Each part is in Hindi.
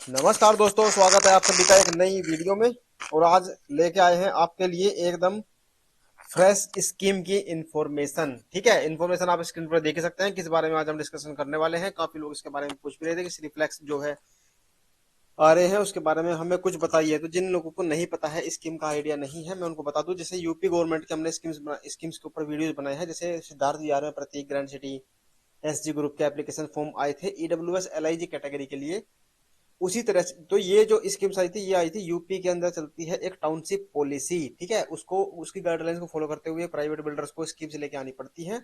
नमस्कार दोस्तों, स्वागत है आप सभी का एक नई वीडियो में। और आज लेके आए हैं आपके लिए एकदम फ्रेश स्कीम की इंफॉर्मेशन। ठीक है, इंफॉर्मेशन आप स्क्रीन पर देख ही सकते हैं किस बारे में आज हम डिस्कशन करने वाले हैं। काफी लोग इसके बारे में पूछ भी रहे थे कि सिरीफ्लेक्स जो है आ रहे हैं, उसके बारे में हमें कुछ बताइए। तो जिन लोगों को नहीं पता है, स्कीम का आइडिया नहीं है, मैं उनको बता दूं। जैसे यूपी गवर्नमेंट के हमने स्कीम्स के ऊपर वीडियोज बनाए हैं। जैसे सिद्धार्थ विहार में प्रत्येक ग्रैंड सिटी एसजी ग्रुप के एप्लीकेशन फॉर्म आए थे ईडब्ल्यूएस एलआईजी कैटेगरी के लिए। उसी तरह से तो ये जो स्कीम्स आई थी, ये आई थी यूपी के अंदर चलती है एक टाउनशिप पॉलिसी। ठीक है, उसको उसकी गाइडलाइंस को फॉलो करते हुए प्राइवेट बिल्डर्स को स्कीम्स लेके आनी पड़ती है।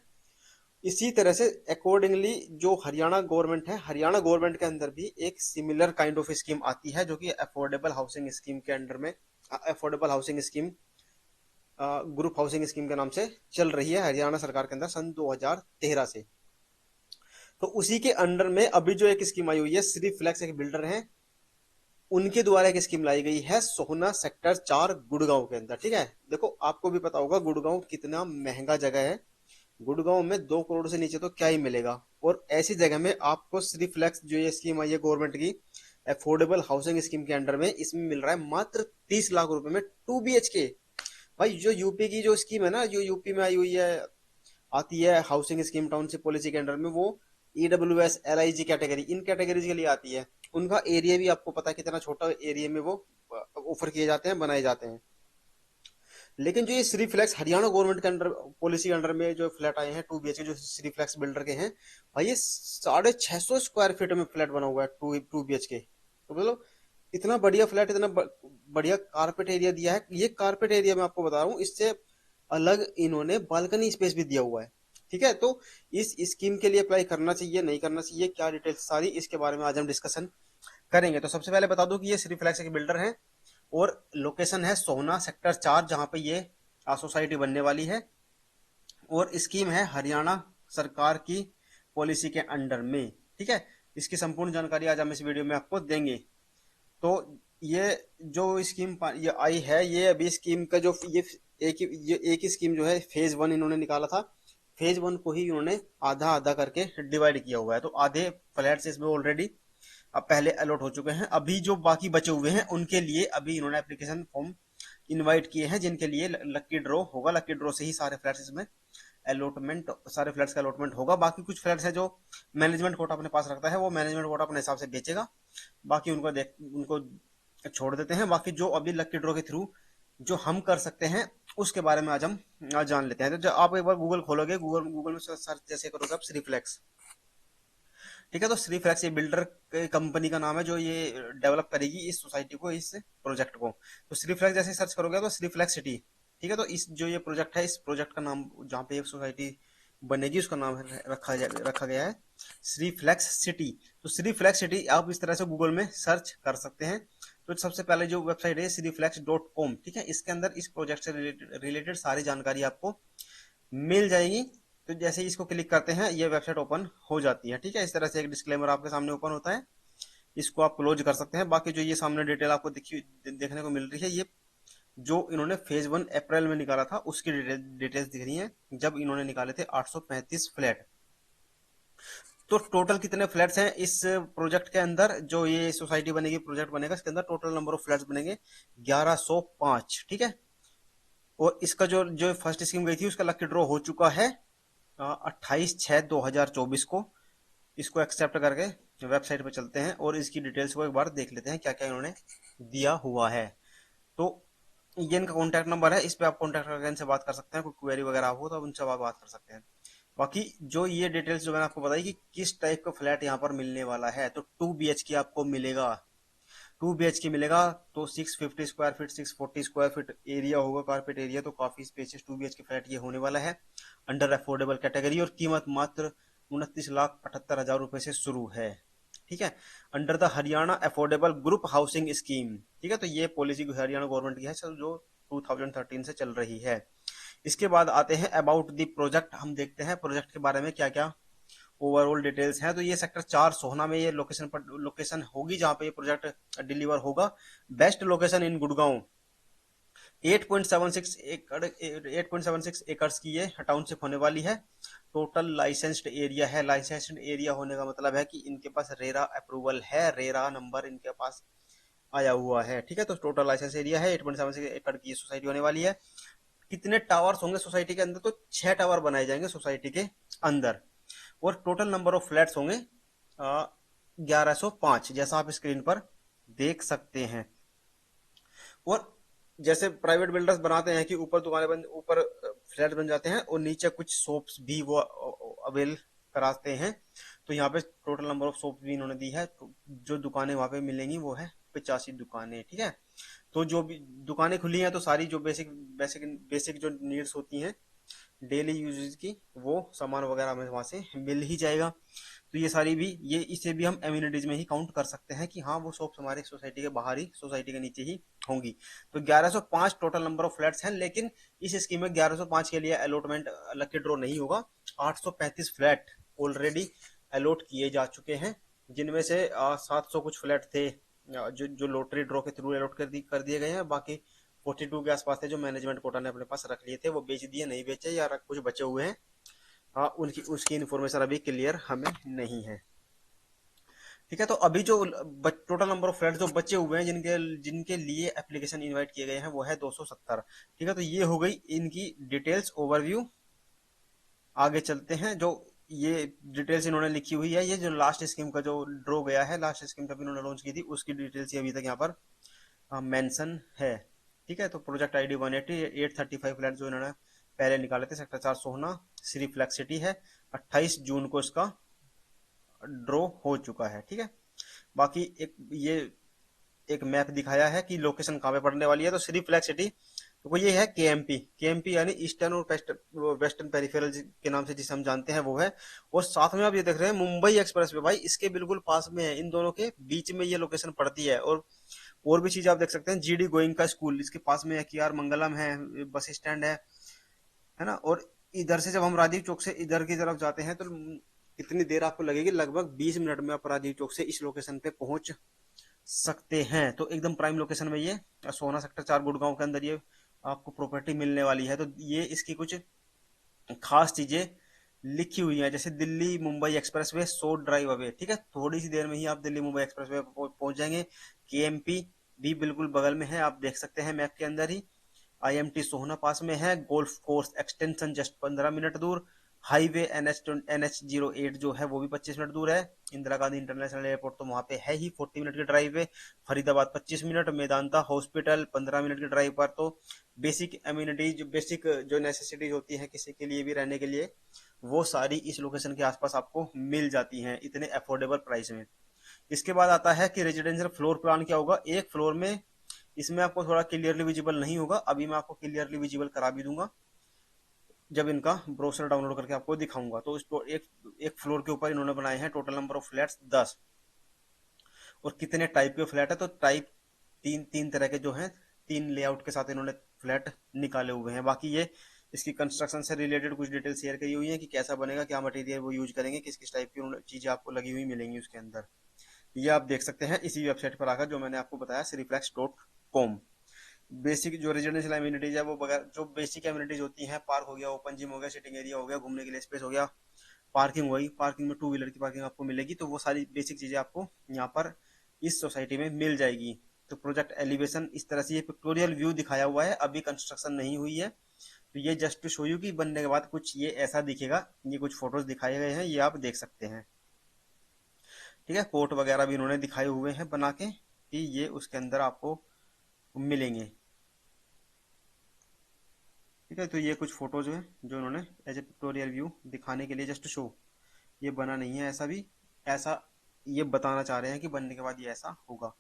इसी तरह से अकॉर्डिंगली जो हरियाणा गवर्नमेंट है, हरियाणा गवर्नमेंट के अंदर भी एक सिमिलर काइंड ऑफ स्कीम आती है, जो कि अफोर्डेबल हाउसिंग स्कीम के अंडर में, affordable housing scheme, group housing scheme के नाम से चल रही है हरियाणा सरकार के अंदर सन 2013 से। तो उसी के अंडर में अभी जो एक स्कीम आई हुई है, श्री फ्लेक्स एक बिल्डर है, उनके द्वारा एक स्कीम लाई गई है सोहना सेक्टर 4 गुड़गांव के अंदर। ठीक है, देखो आपको भी पता होगा गुड़गांव कितना महंगा जगह है। गुड़गांव में 2 करोड़ से नीचे तो क्या ही मिलेगा। और ऐसी जगह में आपको श्री फ्लेक्स जो ये स्कीम आई है गवर्नमेंट की, अफोर्डेबल हाउसिंग स्कीम के अंडर में, इसमें मिल रहा है मात्र 30 लाख रुपए में 2 BHK। भाई जो यूपी की जो स्कीम है ना, जो यूपी में आई हुई है, आती है हाउसिंग स्कीम टाउनशिप पॉलिसी के अंडर में, वो ईडब्ल्यूएस एलआईजी कैटेगरी, इन कैटेगरीज के लिए आती है। उनका एरिया भी आपको पता है कितना छोटा एरिया में वो ऑफर किए जाते हैं, बनाए जाते हैं। लेकिन जो ये श्री फ्लैक्स हरियाणा गवर्नमेंट के अंडर पॉलिसी के अंडर में जो फ्लैट आए हैं 2 BHK, जो श्री फ्लैक्स बिल्डर के हैं, भाई ये 650 स्क्वायर फीट में फ्लैट बना हुआ है, टू BHK। तो बोलो, इतना बढ़िया फ्लैट, इतना बढ़िया कारपेट एरिया दिया है। ये कारपेट एरिया मैं आपको बता रहा हूँ, इससे अलग इन्होंने बालकनी स्पेस भी दिया हुआ है। ठीक है, तो इस स्कीम के लिए अप्लाई करना चाहिए नहीं करना चाहिए, क्या डिटेल्स सारी इसके बारे में आज हम डिस्कशन करेंगे। तो सबसे पहले बता दूं कि ये श्री फ्लैक्स के बिल्डर हैं और लोकेशन है सोहना सेक्टर 4, जहां पे ये सोसाइटी बनने वाली है। और स्कीम है हरियाणा सरकार की पॉलिसी के अंडर में। ठीक है, इसकी संपूर्ण जानकारी आज हम इस वीडियो में आपको देंगे। तो ये जो स्कीम ये आई है, ये अभी स्कीम का जो ये एक ही स्कीम जो है, फेज 1 इन्होंने निकाला था। फेज 1 को ही इन्होंने आधा आधा करके डिवाइड किया हुआ है। तो आधे फ्लैट्स इसमें ऑलरेडी अब पहले अलॉट हो चुके हैं। अभी जो बाकी बचे हुए हैं उनके लिए अभी इन्होंने एप्लीकेशन फॉर्म इनवाइट किए हैं, जिनके लिए लक्की ड्रॉ होगा। लक्की ड्रॉ से ही सारे फ्लैट्स इसमें अलॉटमेंट, सारे फ्लैट्स का अलॉटमेंट होगा। बाकी कुछ फ्लैट्स है जो मैनेजमेंट कोटा अपने पास रखता है, वो मैनेजमेंट कोटा अपने हिसाब से बेचेगा। बाकी उनको छोड़ देते हैं। बाकी जो अभी लक्की ड्रॉ के थ्रू जो हम कर सकते हैं, उसके बारे में आज जान लेते हैं। तो जब आप एक बार गूगल खोलोगे, गूगल गूगल में सर्च जैसे करोगे आप श्रीफ्लेक्स, ठीक है, तो श्रीफ्लेक्स ये बिल्डर कंपनी का नाम है जो ये डेवलप करेगी इस सोसाइटी को, इस प्रोजेक्ट को। तो श्रीफ्लेक्स जैसे सर्च करोगे तो श्रीफ्लेक्स सिटी, ठीक है, तो इस जो ये प्रोजेक्ट है, इस प्रोजेक्ट का नाम, जहाँ पे एक सोसाइटी बनेगी, उसका नाम रखा गया है श्री फ्लेक्स सिटी। तो श्री फ्लेक्स सिटी आप इस तरह से गूगल में सर्च कर सकते हैं। तो सबसे पहले जो वेबसाइट है श्रीफ्लेक्स.com, ठीक है, इसके अंदर इस प्रोजेक्ट से रिलेटेड सारी जानकारी आपको मिल जाएगी। तो जैसे ही इसको क्लिक करते हैं, ये वेबसाइट ओपन हो जाती है। ठीक है, इस तरह से एक डिस्क्लेमर आपके सामने ओपन होता है, इसको आप क्लोज कर सकते हैं। बाकी जो ये सामने डिटेल आपको देखने को मिल रही है, ये जो इन्होंने फेज 1 अप्रैल में निकाला था उसकी डिटेल्स दिख रही है, जब इन्होंने निकाले थे 835 फ्लैट। तो टोटल कितने फ्लैट्स हैं इस प्रोजेक्ट के अंदर, जो ये सोसाइटी बनेगी, प्रोजेक्ट बनेगा, इसके अंदर टोटल नंबर ऑफ फ्लैट्स बनेंगे 1105। ठीक है, और इसका जो जो फर्स्ट स्कीम गई थी, उसका लकी ड्रॉ हो चुका है 28/6/2024 को। इसको एक्सेप्ट करके वेबसाइट पे चलते हैं और इसकी डिटेल्स को एक बार देख लेते हैं, क्या क्या इन्होंने दिया हुआ है। तो ये इनका कॉन्टैक्ट नंबर है, इस पे आप कॉन्टैक्ट करके इनसे बात कर सकते हैं। कोई क्वेरी वगैरह हो तो आप उनसे बात कर सकते हैं। बाकी जो ये डिटेल्स जो मैंने आपको बताई कि किस टाइप का फ्लैट यहाँ पर मिलने वाला है, तो 2 BHK आपको मिलेगा। 2 BHK मिलेगा, तो 650 square feet, 640 square feet area होगा, कारपेट एरिया, तो काफी स्पेशियस 2 BHK फ्लैट ये होने वाला है, अंडर अफोर्डेबल कैटेगरी। और कीमत मात्र 29,78,000 रुपए से शुरू है। ठीक है, under the Haryana affordable group housing scheme. ठीक है, तो ये पॉलिसी हरियाणा गवर्नमेंट की है, जो 2013 से चल रही है। इसके बाद आते हैं अबाउट द प्रोजेक्ट। हम देखते हैं प्रोजेक्ट के बारे में क्या क्या ओवरऑल डिटेल्स हैं। तो ये सेक्टर 4 सोहना में ये लोकेशन होगी, जहां पे ये प्रोजेक्ट डिलीवर होगा। बेस्ट लोकेशन इन गुड़गांव, 8.76 एकड़ की ये टाउनशिप होने वाली है। टोटल लाइसेंस्ड एरिया है, लाइसेंस्ड एरिया होने का मतलब है कि इनके पास रेरा अप्रूवल है, रेरा नंबर इनके पास आया हुआ है। ठीक है, तो टोटल लाइसेंस एरिया है, 8.76 एकड़ की सोसाइटी होने वाली है। कितने टावर्स होंगे सोसाइटी के अंदर, तो 6 टावर बनाए जाएंगे सोसाइटी के अंदर। और टोटल नंबर ऑफ फ्लैट्स होंगे 1105, जैसा आप स्क्रीन पर देख सकते हैं। और जैसे प्राइवेट बिल्डर्स बनाते हैं कि ऊपर दुकानें बन, ऊपर फ्लैट बन जाते हैं और नीचे कुछ शॉप्स भी वो अवेल कराते हैं, तो यहाँ पे टोटल नंबर ऑफ शॉप्स भी इन्होंने दी है। तो जो दुकानें वहां पे मिलेंगी वो है 85 दुकानें। ठीक है, तो जो भी दुकानें खुली हैं तो सारी जो बेसिक बेसिक बेसिक जो नीड्स होती हैं डेली यूजेज की, वो सामान वगैरह हमें वहां से मिल ही जाएगा। तो ये सारी भी, ये इसे भी हम एम्यूनिटीज में ही काउंट कर सकते हैं कि हाँ वो शॉप्स हमारे सोसाइटी के बाहर ही, सोसाइटी के नीचे ही होंगी। तो 1105 टोटल नंबर ऑफ फ्लैट्स हैं, लेकिन इस स्कीम में 1105 के लिए अलॉटमेंट लकी ड्रॉ नहीं होगा। 835 फ्लैट ऑलरेडी अलॉट किए जा चुके हैं, जिनमें से 700 कुछ फ्लैट थे जो लॉटरी ड्रॉ के थ्रू अलॉट कर दिए गए हैं। बाकी 42 के आसपास थे जो मैनेजमेंट कोटा ने अपने पास रख लिए थे, वो बेच दिए, नहीं बेचे या कुछ बचे हुए हैं। हाँ, उनकी उसकी इन्फॉर्मेशन अभी क्लियर हमें नहीं है। ठीक है, तो अभी जो टोटल नंबर ऑफ फ्लैट जो बचे हुए हैं जिनके जिनके लिए एप्लीकेशन इनवाइट किए गए हैं वो है 270। ठीक है, तो ये हो गई इनकी डिटेल्स ओवरव्यू। आगे चलते हैं। जो ये डिटेल्स इन्होंने लिखी हुई है, ये जो लास्ट स्कीम का जो ड्रॉ गया है, लास्ट स्कीम जब इन्होंने लॉन्च की थी उसकी डिटेल्स अभी तक यहाँ पर मेंशन है। ठीक है, तो प्रोजेक्ट आईडी 180 835 फ्लैट जो इन्होंने पहले निकाले थे सेक्टर 4 सोहना श्री फ्लैक्स सिटी है। 28 जून को इसका ड्रॉ हो चुका है। ठीक है, बाकी एक ये एक मैप दिखाया है कि लोकेशन कहाँ पे पड़ने वाली है। तो श्री फ्लैग सिटी तो ये है केएमपी, केएमपी यानी ईस्टर्न और वेस्टर्न पेरिफेरल के नाम से जिसे हम जानते हैं वो है। और साथ में आप ये देख रहे हैं मुंबई एक्सप्रेस वे, भाई इसके बिल्कुल पास में है, इन दोनों के बीच में ये लोकेशन पड़ती है। और भी चीज आप देख सकते हैं, जीडी गोइंग का स्कूल इसके पास में है, कियार मंगलम है, बस स्टैंड है ना। और इधर से जब हम राजीव चौक से इधर की तरफ जाते हैं तो कितनी देर आपको लगेगी, लगभग 20 मिनट में आप राजीव चौक से इस लोकेशन पे पहुंच सकते हैं। तो एकदम प्राइम लोकेशन में ये सोना सेक्टर 4 गुड़गांव के अंदर ये आपको प्रॉपर्टी मिलने वाली है। तो ये इसकी कुछ खास चीजें लिखी हुई है, जैसे Delhi Mumbai express way short drive away. ठीक है, थोड़ी सी देर में ही आप दिल्ली मुंबई एक्सप्रेस वे पहुंच जाएंगे। केएमपी भी बिल्कुल बगल में है, आप देख सकते हैं मैप के अंदर ही। आईएमटी सोहना पास में है, golf course extension just 15 minute दूर। हाईवे NH08 जो है वो भी 25 मिनट दूर है। इंदिरा गांधी इंटरनेशनल एयरपोर्ट तो वहां पे है ही, 40 मिनट की ड्राइव है। Faridabad 25 minute, Medanta hospital 15 minute की ड्राइव पर। तो बेसिक एम्यूनिटीज, बेसिक जो नेसेसिटीज होती है किसी के लिए भी रहने के लिए, वो सारी इस लोकेशन के आसपास आपको मिल जाती हैं इतने अफोर्डेबल प्राइस में। इसके बाद आता है कि रेजिडेंशियल फ्लोर प्लान क्या होगा एक फ्लोर में। इसमें आपको थोड़ा क्लियरली विजिबल नहीं होगा, अभी मैं आपको क्लियरली विजिबल करा भी दूंगा जब इनका ब्रोशर डाउनलोड करके आपको दिखाऊंगा। तो इसको एक फ्लोर के ऊपर इन्होंने बनाए हैं टोटल नंबर ऑफ फ्लैट्स 10। और कितने टाइप के फ्लैट है, तो टाइप तीन तीन तरह के जो हैं, तीन लेआउट के साथ इन्होंने फ्लैट निकाले हुए हैं। बाकी ये इसकी कंस्ट्रक्शन से रिलेटेड कुछ डिटेल शेयर करी हुई है कि कैसा बनेगा, क्या मटेरियल वो यूज करेंगे, किस किस टाइप की चीजें आपको लगी हुई मिलेंगी उसके अंदर। ये आप देख सकते हैं इसी वेबसाइट पर आकर, जो मैंने आपको बताया श्रीफ्लैक्स.com। बेसिक जो रेजिडेंशियल एम्यूनिटीज है वो बगैर जो बेसिक एम्यूनिटीज होती हैं, पार्क हो गया, ओपन जिम हो गया, सिटिंग एरिया हो गया, घूमने के लिए स्पेस हो गया, पार्किंग हुई, पार्किंग में 2 व्हीलर की पार्किंग आपको मिलेगी। तो वो सारी बेसिक चीजें आपको यहाँ पर इस सोसाइटी में मिल जाएगी। तो प्रोजेक्ट एलिवेशन इस तरह से ये पिक्टोरियल व्यू दिखाया हुआ है, अभी कंस्ट्रक्शन नहीं हुई है। तो ये जस्ट टू शो यू कि बनने के बाद कुछ ये ऐसा दिखेगा। ये कुछ फोटोज दिखाए गए हैं, ये आप देख सकते हैं। ठीक है, कोर्ट वगैरह भी इन्होंने दिखाए हुए हैं बना के कि ये उसके अंदर आपको मिलेंगे। ठीक है, तो ये कुछ फोटोज हैं जो उन्होंने एज ए पिक्टोरियल व्यू दिखाने के लिए जस्ट शो, ये बना नहीं है ऐसा भी, ऐसा ये बताना चाह रहे हैं कि बनने के बाद ये ऐसा होगा।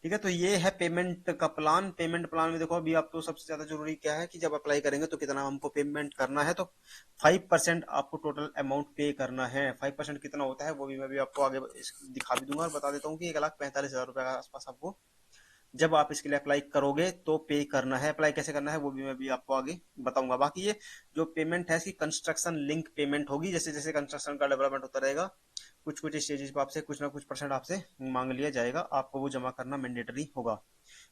ठीक है, तो ये है पेमेंट का प्लान। पेमेंट प्लान में देखो अभी आप तो सबसे ज्यादा जरूरी क्या है कि जब अप्लाई करेंगे तो कितना हमको पेमेंट करना है। तो 5% आपको टोटल अमाउंट पे करना है। 5% कितना होता है वो भी मैं भी आपको आगे दिखा भी दूंगा और बता देता हूँ कि 1,45,000 रुपए के आसपास आपको जब आप इसके लिए अप्लाई करोगे तो पे करना है। अप्लाई कैसे करना है वो भी मैं भी आपको आगे बताऊंगा। बाकी ये जो पेमेंट है इसकी कंस्ट्रक्शन लिंक पेमेंट होगी, जैसे जैसे कंस्ट्रक्शन का डेवलपमेंट होता रहेगा कुछ कुछ स्टेजेस पे आपसे कुछ ना कुछ परसेंट आपसे मांग लिया जाएगा, आपको वो जमा करना मैंडेटरी होगा।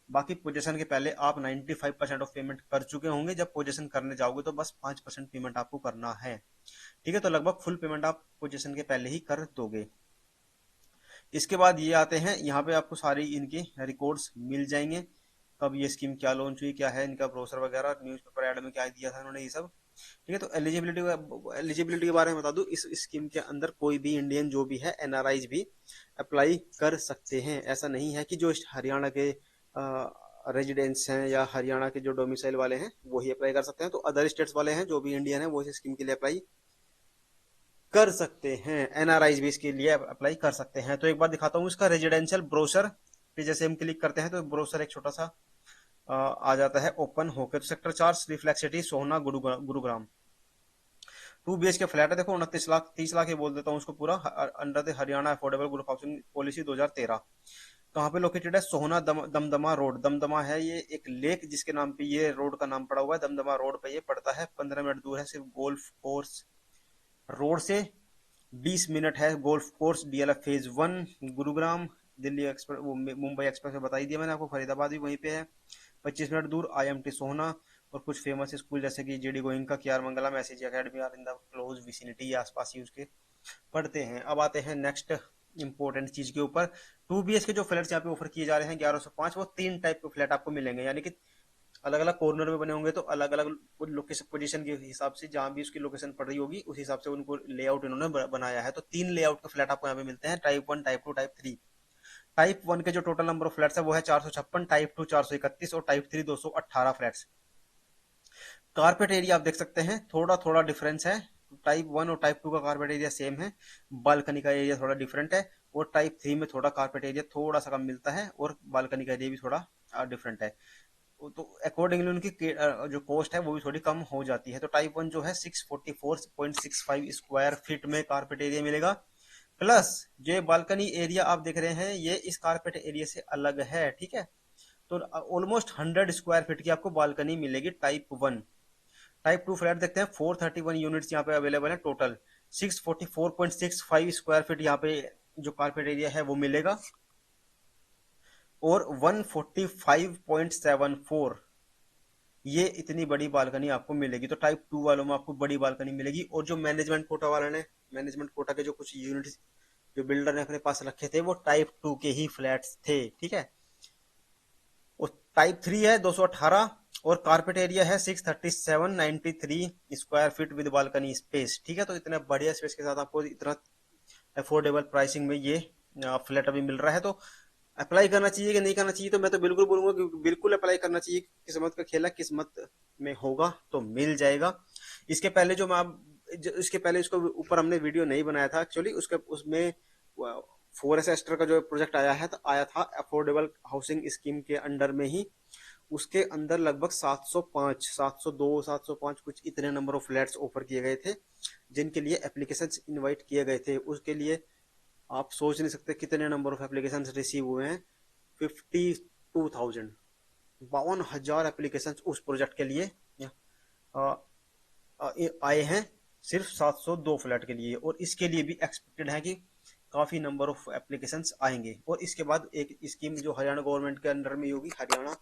बाकी पोजीशन के पहले आप 95% ऑफ पेमेंट कर चुके होंगे, जब पोजीशन करने जाओगे तो बस 5% पेमेंट आपको करना है। ठीक है, तो लगभग फुल पेमेंट आप पोजीशन के पहले ही कर दोगे। इसके बाद ये आते हैं, यहाँ पे आपको सारी इनके रिकॉर्ड्स मिल जाएंगे, कब ये स्कीम क्या लॉन्च हुई, क्या है इनका ब्रोशर वगैरह, न्यूज़पेपर ऐड में क्या दिया था इन्होंने, ये सब। ठीक है, तो एलिजिबिलिटी के बारे में बता दूं, इस स्कीम के अंदर कोई भी इंडियन जो भी है, एनआरआईज भी अप्लाई कर सकते हैं। ऐसा नहीं है कि जो हरियाणा के रेजिडेंट्स हैं या हरियाणा के जो डोमिसाइल वाले हैं वही अप्लाई कर सकते हैं, तो अदर स्टेट्स वाले हैं जो भी इंडियन है वो इस स्कीम के लिए अप्लाई कर सकते हैं। एनआरआईज भी इसके लिए अप्लाई कर सकते हैं। तो एक बार दिखाता हूँ इसका रेजिडेंशियल ब्रोशर पे, जैसे हम क्लिक करते हैं तो ब्रोशर एक छोटा सा आ जाता है ओपन होकर। तो सेक्टर 4 रिफ्लेक्स सिटी सोहना गुरुग्राम 2 BHK फ्लैट है। देखो 29 लाख 30 लाख ही बोल देता हूँ उसको पूरा, under the Haryana affordable group housing policy 2013। कहाँ पे लोकेटेड है? सोहना दमदमा रोड। दमदमा है ये एक लेक जिसके नाम पे ये रोड का नाम पड़ा हुआ है, दमदमा रोड पे ये पड़ता है। 15 मिनट दूर है सिर्फ गोल्फ कोर्स रोड से, 20 मिनट है golf course DLF phase 1 Gurugram. Delhi express वो मुंबई एक्सप्रेस में बता ही दिया मैंने आपको, फरीदाबाद भी वहीं पे है। 25 मिनट दूर आईएमटी सोहना, और कुछ फेमस स्कूल जैसे कि JD Goenka, KR Mangalam, SAG academy are in the close vicinity, आसपास ही उसके पढ़ते हैं। अब आते हैं नेक्स्ट इंपॉर्टेंट चीज के ऊपर। 2 BHK जो फ्लैट्स यहाँ पे ऑफर किए जा रहे हैं 1105, वो 3 टाइप के फ्लैट आपको मिलेंगे, यानी कि अलग अलग कॉर्नर में बने होंगे, तो अलग अलग लोकेशन पोजीशन के हिसाब से जहां भी उसकी लोकेशन पड़ रही होगी उस हिसाब से उनको लेआउट इन्होंने बनाया है। तो 3 लेआउट के फ्लैट आपको यहाँ पे मिलते हैं, टाइप 1, टाइप 2, टाइप 3। टाइप 1 के जो टोटल नंबर ऑफ फ्लैट्स है वो है 456, टाइप 2 431 और टाइप 3 218 फ्लैट्स। कारपेट एरिया आप देख सकते हैं थोड़ा थोड़ा डिफरेंस है, टाइप 1 और टाइप 2 का कारपेट एरिया सेम है, बालकनी का एरिया थोड़ा डिफरेंट है, और टाइप 3 में थोड़ा कारपेट एरिया थोड़ा सा कम मिलता है, और बालकनी का एरिया भी थोड़ा डिफरेंट है। तो अकॉर्डिंगली उनकी जो कॉस्ट है वो भी थोड़ी कम हो जाती है। तो टाइप 1 जो है 644.65 स्क्वायर फीट में कारपेट एरिया मिलेगा, प्लस जो बालकनी एरिया आप देख रहे हैं ये इस कारपेट एरिया से अलग है। ठीक है, तो ऑलमोस्ट 100 स्क्वायर फीट की आपको बालकनी मिलेगी टाइप 1। टाइप 2 फ्लैट देखते हैं, 431 यूनिट्स यहाँ पे अवेलेबल है टोटल, 644.65 स्क्वायर फीट यहाँ पे जो कारपेट एरिया है वो मिलेगा, और 145.74 ये इतनी बड़ी बालकनी आपको मिलेगी। तो टाइप 2 वालों में आपको बड़ी बालकनी मिलेगी। और जो मैनेजमेंट कोटा वाले ने, मैनेजमेंट कोटा के जो कुछ यूनिट जो बिल्डर ने अपने पास रखे थे वो टाइप 2 के ही फ्लैट्स थे। ठीक है, और टाइप 3 है 218, और कारपेट एरिया है 637.93 square feet with balcony space. ठीक है, तो इतना बढ़िया स्पेस के साथ आपको इतना अफोर्डेबल प्राइसिंग में ये फ्लैट अभी मिल रहा है। तो अप्लाई करना चाहिए कि नहीं करना चाहिए? तो मैं तो बिल्कुल बोलूंगा कि बिल्कुल अप्लाई करना चाहिए। किस्मत का खेल है, किस्मत में होगा तो मिल जाएगा। इसके पहले जो मैं इसके पहले इसको ऊपर हमने वीडियो नहीं बनाया था एक्चुअली, उसके उसमें 4S एस्टर का जो प्रोजेक्ट आया है, तो आया था अफोर्डेबल हाउसिंग स्कीम के अंडर में ही। उसके अंदर लगभग 705 702 705 कुछ इतने नंबर ऑफ फ्लैट्स ऑफर किए गए थे, जिनके लिए एप्लीकेशन इनवाइट किए गए थे। उसके लिए आप सोच नहीं सकते कितने नंबर ऑफ एप्लीकेशन रिसीव हुए हैं। 52,000 52,000 एप्लीकेशन उस प्रोजेक्ट के लिए आए हैं, सिर्फ 702 फ्लैट के लिए। और इसके लिए भी एक्सपेक्टेड है कि काफी नंबर ऑफ एप्लीकेशंस आएंगे। और इसके बाद एक स्कीम जो हरियाणा गवर्नमेंट के अंडर में होगी, हरियाणा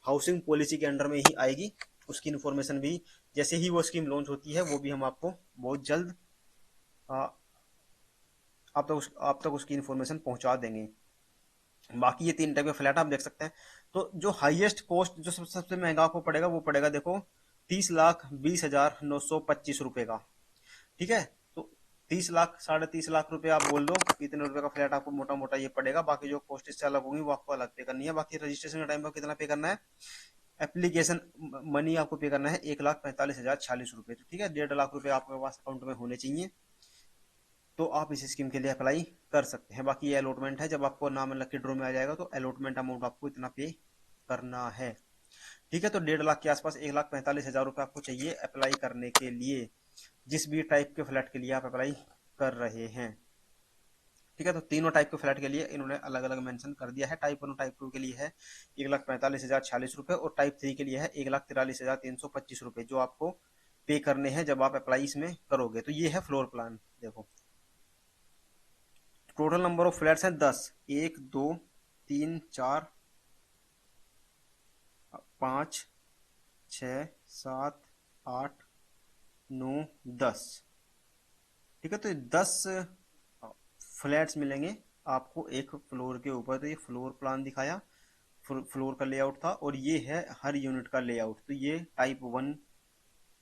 हाउसिंग पॉलिसी के अंडर में ही आएगी, उसकी इन्फॉर्मेशन भी जैसे ही वो स्कीम लॉन्च होती है वो भी हम आपको बहुत जल्द आप तक उसकी इन्फॉर्मेशन पहुंचा देंगे। बाकी ये 3 टाइप के फ्लैट आप देख सकते हैं। तो जो हाईएस्ट कॉस्ट जो सबसे महंगा आपको पड़ेगा वो पड़ेगा, देखो 30,20,925 रुपए का। ठीक है, तो 30 लाख 30.5 लाख रुपए आप बोल दो, इतने रुपए का फ्लैट आपको मोटा मोटा ये पड़ेगा। बाकी जो कॉस्ट इससे अलग होगी वो आपको अलग पे करनी है। बाकी रजिस्ट्रेशन के टाइम पर कितना पे करना है, एप्लीकेशन मनी आपको पे करना है 1,45,046 रुपए। तो ठीक है, 1.5 लाख रुपए आपके पास अकाउंट में होने चाहिए, तो आप इस स्कीम के लिए अप्लाई कर सकते हैं। बाकी ये अलॉटमेंट है, जब आपको नाम लकी ड्रॉ में आ जाएगा तो अलॉटमेंट अमाउंट आपको इतना पे करना है। ठीक है, तो 1.5 लाख के आसपास 1,45,000 रुपये आपको चाहिए अप्लाई करने के लिए, जिस भी टाइप के फ्लैट के लिए आप अप्लाई कर रहे हैं। ठीक है, तो तीनों टाइप के फ्लैट के लिए इन्होंने अलग अलग मेंशन कर दिया है। टाइप 1 और टाइप 2 के लिए है 1,45,046 रुपये, और टाइप 3 के लिए है 1,43,325 रुपये, जो आपको पे करने हैं जब आप अप्लाई इसमें करोगे। तो ये है फ्लोर प्लान। देखो टोटल नंबर ऑफ फ्लैट्स हैं 10। 1 2 3 4 5 6 7 8 9 10। ठीक है, तो 10 फ्लैट्स मिलेंगे आपको एक फ्लोर के ऊपर। तो ये फ्लोर प्लान दिखाया, फ्लोर का लेआउट था, और ये है हर यूनिट का लेआउट। तो ये टाइप 1,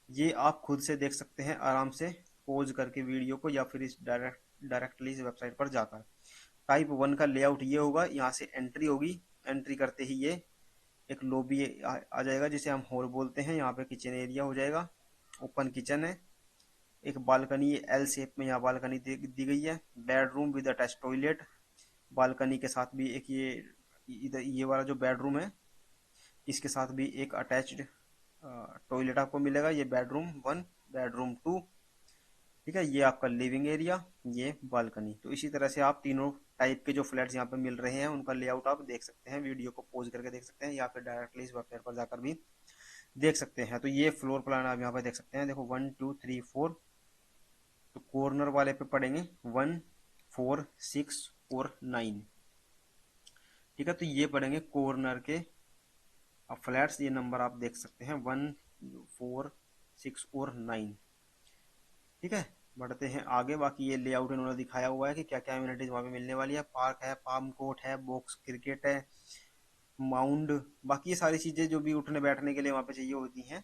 ये आप खुद से देख सकते हैं आराम से पॉज करके वीडियो को, या फिर इस डायरेक्टली इस वेबसाइट पर जाकर। टाइप 1 का लेआउट ये होगा। यहाँ से एंट्री होगी, एंट्री करते ही ये एक लॉबी आ जाएगा जिसे हम हॉल बोलते हैं। यहाँ पे किचन एरिया हो जाएगा, ओपन किचन है, एक बालकनी एल शेप में यहाँ बालकनी दी गई है। Bedroom with attach toilet, balcony के साथ भी एक ये इधर ये वाला जो बेडरूम है इसके साथ भी एक अटैच्ड टॉयलेट आपको मिलेगा। ये बेडरूम 1, बेडरूम 2। ठीक है, ये आपका लिविंग एरिया, ये बालकनी। तो इसी तरह से आप तीनों टाइप के जो फ्लैट्स यहाँ पे मिल रहे हैं उनका लेआउट आप देख सकते हैं, वीडियो को पॉज करके देख सकते हैं, या फिर डायरेक्टली इस वेबसाइट पर जाकर भी देख सकते हैं। तो ये फ्लोर प्लान आप यहाँ पे देख सकते हैं। देखो 1 2 3 4, तो कॉर्नर वाले पे पड़ेंगे 1 4 6 और 9। ठीक है, तो ये पड़ेंगे कॉर्नर के फ्लैट्स। ये नंबर आप देख सकते हैं 1 4 6 और 9। ठीक है, बढ़ते हैं आगे। बाकी ये लेआउट इन्होंने दिखाया हुआ है कि क्या क्या अम्यूनिटीज वहाँ पे मिलने वाली है। पार्क है, पाम कोर्ट है, बॉक्स क्रिकेट है, माउंड, बाकी ये सारी चीजें जो भी उठने बैठने के लिए वहाँ पे चाहिए होती हैं।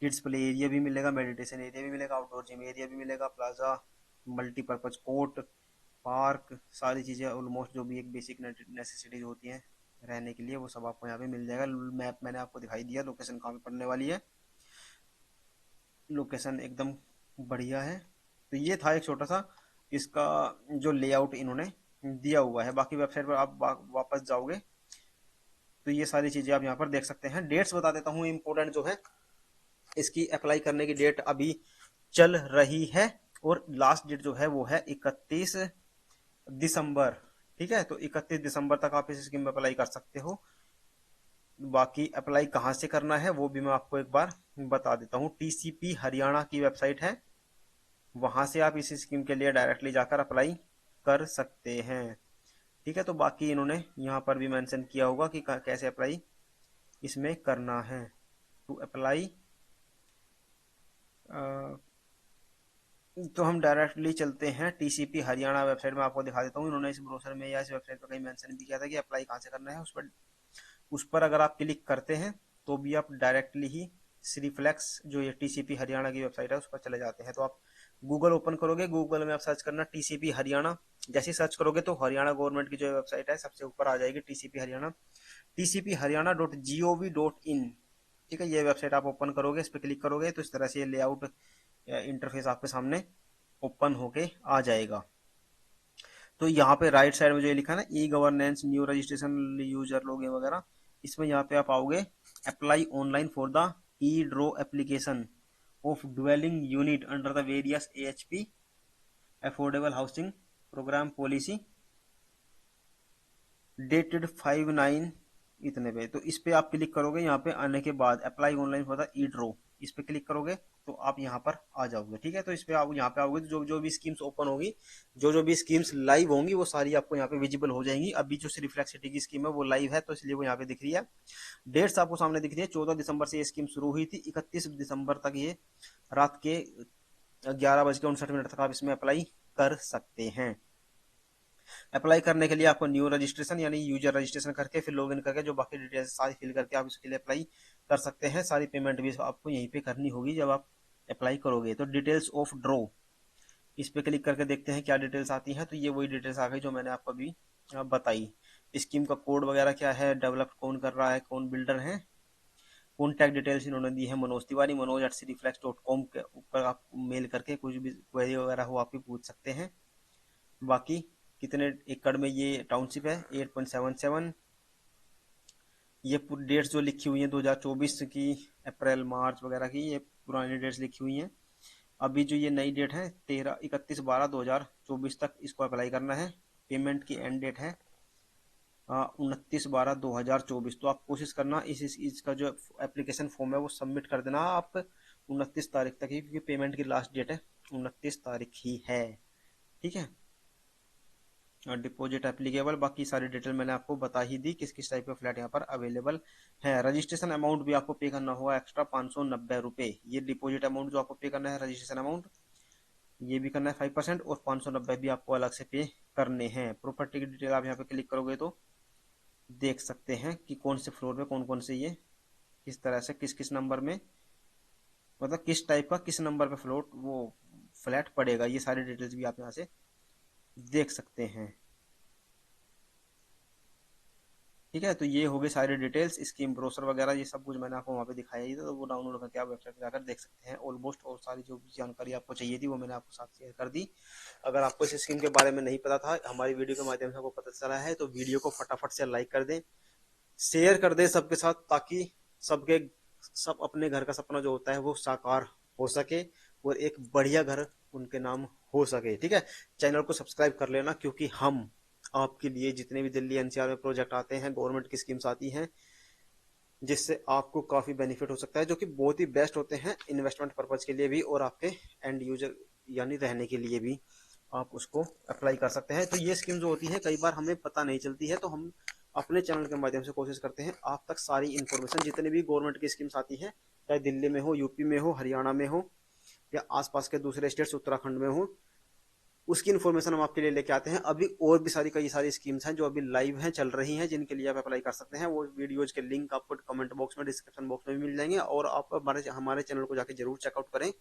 किड्स प्ले एरिया भी मिलेगा, मेडिटेशन एरिया भी मिलेगा, आउटडोर जिम एरिया भी मिलेगा, प्लाजा, मल्टीपर्पज कोर्ट, पार्क, सारी चीजें ऑलमोस्ट जो भी एक बेसिक नेसेसिटीज होती हैं रहने के लिए, वो सब आपको यहाँ पे मिल जाएगा। मैप मैंने आपको दिखाई दिया, लोकेशन कहाँ पे पड़ने वाली है, लोकेशन एकदम बढ़िया है। तो ये था एक छोटा सा इसका जो लेआउट इन्होंने दिया हुआ है। बाकी वेबसाइट पर आप वापस जाओगे तो ये सारी चीजें आप यहाँ पर देख सकते हैं। डेट्स बता देता हूँ इम्पोर्टेंट जो है, इसकी अप्लाई करने की डेट अभी चल रही है, और लास्ट डेट जो है वो है 31 दिसंबर। ठीक है, तो 31 दिसंबर तक आप इस स्कीम में अप्लाई कर सकते हो। बाकी अप्लाई कहाँ से करना है वो भी मैं आपको एक बार बता देता हूँ। टीसीपी हरियाणा की वेबसाइट है, वहां से आप इस स्कीम के लिए डायरेक्टली जाकर अप्लाई कर सकते हैं। ठीक है, तो बाकी इन्होंने यहाँ पर भी मेंशन किया होगा कि कैसे अप्लाई इसमें करना है। टू अप्लाई, तो हम डायरेक्टली चलते हैं टीसीपी हरियाणा वेबसाइट में। आपको दिखा देता हूँ, इन्होंने इस ब्रोशर में या इस वेबसाइट पर कहीं मेंशन भी किया था कि अप्लाई कहाँ से करना है। उस पर अगर आप क्लिक करते हैं तो भी आप डायरेक्टली ही श्रीफ्लेक्स जो ये टीसीपी हरियाणा की वेबसाइट है उस पर चले जाते हैं। तो आप गूगल ओपन करोगे, गूगल में आप सर्च करना टीसीपी हरियाणा। जैसे सर्च करोगे तो हरियाणा गवर्नमेंट की जो वेबसाइट है सबसे ऊपर आ जाएगी, टीसीपी हरियाणा, tcphariana.gov.in। ठीक है, ये वेबसाइट आप ओपन करोगे, इस पर क्लिक करोगे तो इस तरह से ये लेआउट इंटरफेस आपके सामने ओपन होके आ जाएगा। तो यहाँ पे राइट साइड में जो ये लिखा है ना, e governance, new registration, user login वगैरह, इसमें यहाँ पे आप आओगे apply online for the e draw application of dwelling unit under the various AHP affordable housing programme policy dated 5/9 इतने पे। तो इस पे आप क्लिक करोगे, यहाँ पे आने के बाद apply online for the e draw, इस पे क्लिक करोगे तो आप यहाँ पर आ जाओगे। ठीक है, तो इस पे आप यहाँ पे आओगे तो जो जो भी स्कीम्स ओपन होगी, जो जो भी स्कीम्स लाइव होंगी वो सारी आपको यहाँ पे विजिबल हो जाएंगी। अभी जो रिफ्लेक्स सिटी की स्कीम है वो लाइव है तो इसलिए वो यहाँ पे दिख रही है। डेट्स आपको सामने दिख रही है, 14 दिसंबर से ये स्कीम शुरू हुई थी, 31 दिसंबर तक ये रात के 11:59 तक आप इसमें अप्लाई कर सकते हैं। अप्लाई करने के लिए आपको न्यू रजिस्ट्रेशन यानी यूजर रजिस्ट्रेशन करके फिर लॉगिन करके जो बाकी डिटेल्स सारी फिल करके आप इसके लिए अप्लाई कर सकते हैं। सारी पेमेंट भी आपको यहीं पे करनी होगी जब आप अप्लाई करोगे। तो डिटेल्स ऑफ ड्रॉ, इस पे क्लिक करके देखते हैं क्या डिटेल्स आती है। तो ये वही डिटेल्स आ गई जो मैंने आपको अभी बताई। स्कीम का कोड वगैरह क्या है, डेवलप कौन कर रहा है, कौन बिल्डर है, कॉन्टैक्ट डिटेल्स इन्होंने दी है मनोज तिवारी, manoj@cdflex.com के ऊपर आप मेल करके कुछ भी क्वेरी वगैरह हो आप भी पूछ सकते हैं। बाकी कितने एकड़ में ये टाउनशिप है, 8.77। ये डेट्स जो लिखी हुई हैं 2024 की, अप्रैल मार्च वगैरह की, ये पुरानी डेट्स लिखी हुई हैं। अभी जो ये नई डेट है 31/12/2024 तक इसको अप्लाई करना है। पेमेंट की एंड डेट है 29/12/2024। तो आप कोशिश करना इसका जो एप्लीकेशन फॉर्म है वो सबमिट कर देना आप 29 तारीख तक ही, क्योंकि पेमेंट की लास्ट डेट है 29 तारीख ही है। ठीक है, डिपॉजिट एप्लीकेबल, बाकी सारी डिटेल मैंने आपको बता ही दी, किस किस टाइप के फ्लैट यहाँ पर अवेलेबल है। रजिस्ट्रेशन अमाउंट भी आपको पे करना होगा एक्स्ट्रा 590 रुपये। ये डिपॉजिट अमाउंट जो आपको पे करना है, रजिस्ट्रेशन अमाउंट, ये भी करना है 5%, और 590 भी आपको अलग से पे करने हैं। प्रॉपर्टी की डिटेल आप यहाँ पे क्लिक करोगे तो देख सकते हैं कि कौन से फ्लोर पे कौन कौन से ये किस तरह से किस किस नंबर में, मतलब किस टाइप का किस नंबर पे फ्लोट वो फ्लैट पड़ेगा, ये सारी डिटेल्स भी आप यहाँ से देख सकते हैं। ठीक है, तो ये हो गई सारी डिटेल्स, स्कीम ब्रोशर वगैरह, ये सब कुछ मैंने आपको वहाँ पे दिखाया ही था, तो वो डाउनलोड करके आप वेबसाइट पे जाकर देख सकते हैं ऑलमोस्ट। और सारी जो भी जानकारी आपको चाहिए थी वो मैंने आपको साथ शेयर कर दी। अगर आपको इस स्कीम के बारे में नहीं पता था, हमारी वीडियो के माध्यम से आपको पता चला है, तो वीडियो को फटाफट से लाइक कर दें, शेयर कर दें सबके साथ, ताकि सबके सब अपने घर का सपना जो होता है वो साकार हो सके और एक बढ़िया घर उनके नाम हो सके। ठीक है, चैनल को सब्सक्राइब कर लेना, क्योंकि हम आपके लिए जितने भी दिल्ली एनसीआर में प्रोजेक्ट आते हैं, गवर्नमेंट की स्कीम्स आती हैं, जिससे आपको काफी बेनिफिट हो सकता है, जो कि बहुत ही बेस्ट होते हैं इन्वेस्टमेंट पर्पज के लिए भी, और आपके एंड यूजर यानी रहने के लिए भी आप उसको अप्लाई कर सकते हैं। तो ये स्कीम जो होती है कई बार हमें पता नहीं चलती है, तो हम अपने चैनल के माध्यम से कोशिश करते हैं आप तक सारी इन्फॉर्मेशन, जितने भी गवर्नमेंट की स्कीम्स आती है, चाहे दिल्ली में हो, यूपी में हो, हरियाणा में हो, या आसपास के दूसरे स्टेट्स उत्तराखंड में हो, उसकी इन्फॉर्मेशन हम आपके लिए लेके आते हैं। अभी और भी कई सारी स्कीम्स हैं जो अभी लाइव हैं, चल रही हैं, जिनके लिए आप अप्लाई कर सकते हैं। वो वीडियोज के लिंक आपको कमेंट बॉक्स में, डिस्क्रिप्शन बॉक्स में भी मिल जाएंगे, और आप हमारे चैनल को जाके जरूर चेकआउट करें।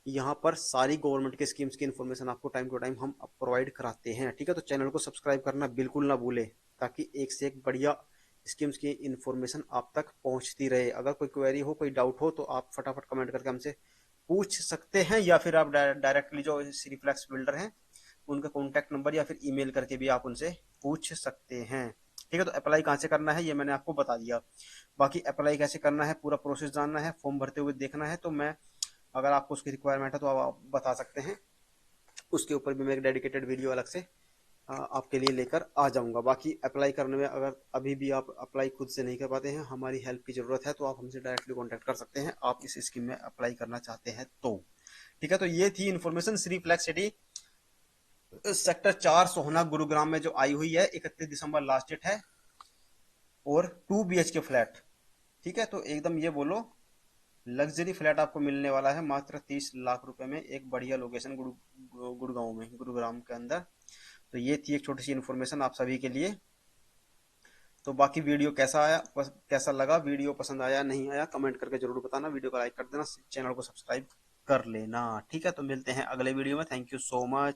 यहाँ पर सारी गवर्नमेंट के स्कीम्स की इन्फॉर्मेशन आपको टाइम टू टाइम हम प्रोवाइड कराते हैं। ठीक है, तो चैनल को सब्सक्राइब करना बिल्कुल ना भूले, ताकि एक से एक बढ़िया स्कीम्स की इन्फॉर्मेशन आप तक पहुंचती रहे। अगर कोई क्वेरी हो, कोई डाउट हो, तो आप फटाफट कमेंट करके हमसे पूछ सकते हैं, या फिर आप डायरेक्टली जो सीरीफ्लेक्स बिल्डर हैं उनका कॉन्टैक्ट नंबर या फिर ईमेल करके भी आप उनसे पूछ सकते हैं। ठीक है, तो अप्लाई कहाँ से करना है ये मैंने आपको बता दिया। बाकी अप्लाई कैसे करना है, पूरा प्रोसेस जानना है, फॉर्म भरते हुए देखना है, तो मैं, अगर आपको उसकी रिक्वायरमेंट है तो आप बता सकते हैं, उसके ऊपर भी मैं एक डेडिकेटेड वीडियो अलग से आपके लिए लेकर आ जाऊंगा। बाकी अप्लाई करने में अगर अभी भी आप अप्लाई खुद से नहीं कर पाते हैं, हमारी हेल्प की जरूरत है, तो आप हमसे डायरेक्टली कॉन्टैक्ट कर सकते हैं, आप इस स्कीम में अप्लाई करना चाहते हैं तो। ठीक है, तो ये थी information Shri flex city sector 4 Sohna Gurugram में जो आई हुई है। 31 दिसंबर लास्ट डेट है, और 2 BHK फ्लैट। ठीक है, तो एकदम ये बोलो लग्जरी फ्लैट आपको मिलने वाला है मात्र 30 लाख रुपए में, एक बढ़िया लोकेशन गुड़गांव में, गुरुग्राम के अंदर। तो ये थी एक छोटी सी इन्फॉर्मेशन आप सभी के लिए। तो बाकी वीडियो कैसा आया, कैसा लगा, वीडियो पसंद आया नहीं आया, कमेंट करके जरूर बताना, वीडियो को लाइक कर देना, चैनल को सब्सक्राइब कर लेना। ठीक है, तो मिलते हैं अगले वीडियो में। Thank you so much.